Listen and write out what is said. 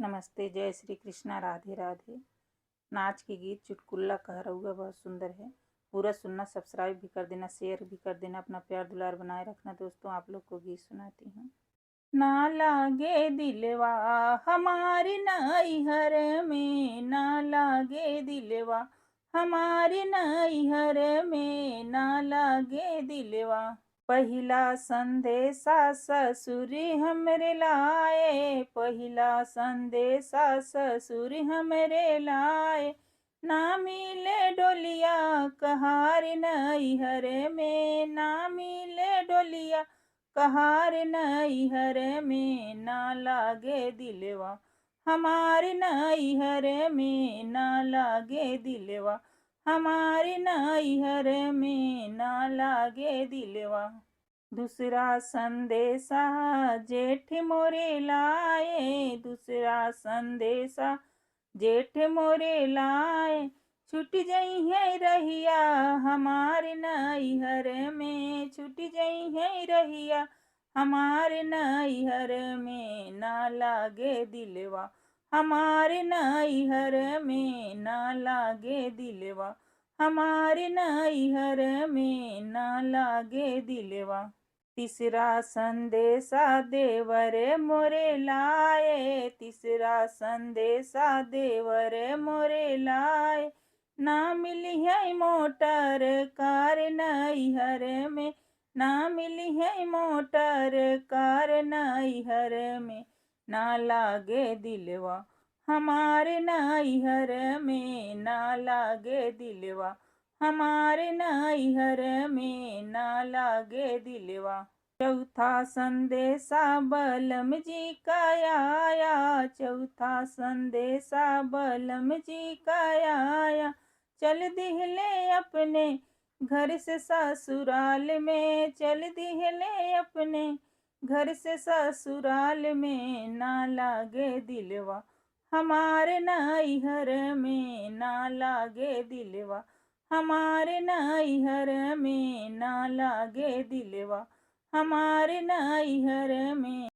नमस्ते, जय श्री कृष्णा, राधे राधे। नाच के गीत चुटकुल्ला कह रहुआ बहुत सुंदर है। पूरा सुनना, सब्सक्राइब भी कर देना, शेयर भी कर देना, अपना प्यार दुलार बनाए रखना। दोस्तों, आप लोग को गीत सुनाती हूँ। ना लागे दिलवा हमारी नैहर में, ना लागे दिलवा हमारी नैहर में, ना लागे दिलवा। पहिला संदेशा ससुरी हमरे लाए, पहिला संदेशा ससुरी हमरे लाए। ना मिले डोलिया कहार नैहर में, ना मिले डोलिया कहार नैहर में, ना लागे दिलवा हमारे नैहर में, ना लागे दिलवा हमारे नैहर में, ना लागे दिलवा। दूसरा संदेशा जेठ मोरे लाए, दूसरा संदेशा जेठ मोरे लाए। छूट जई है रहिया हमारे नैहर में, छूट जई है रहिया हमारे नैहर में, ना लागे दिलवा हमारे नैहर में, ना लागे दिलवा हमारे नैहर में, ना लागे दिलवा। तीसरा संदेशा देवरे मोरे लाए, तीसरा संदेशा देवरे मोरे लाए। ना मिली है मोटर कार नैहर में, ना मिली है मोटर कार नैहर में, ना लागे दिलवा हमारे नैहर में, ना लागे दिलवा हमारे नैहर में, ना लागे दिलवा। चौथा संदेशा बलम जी का आया, चौथा संदेशा बलम जी का आया। चल दिहले अपने घर से ससुराल में, चल दिहले अपने घर से ससुराल में, ना लागे दिलवा हमारे नैहर में, ना लागे दिलवा हमारे नैहर में, ना लागे दिलवा हमारे नैहर में।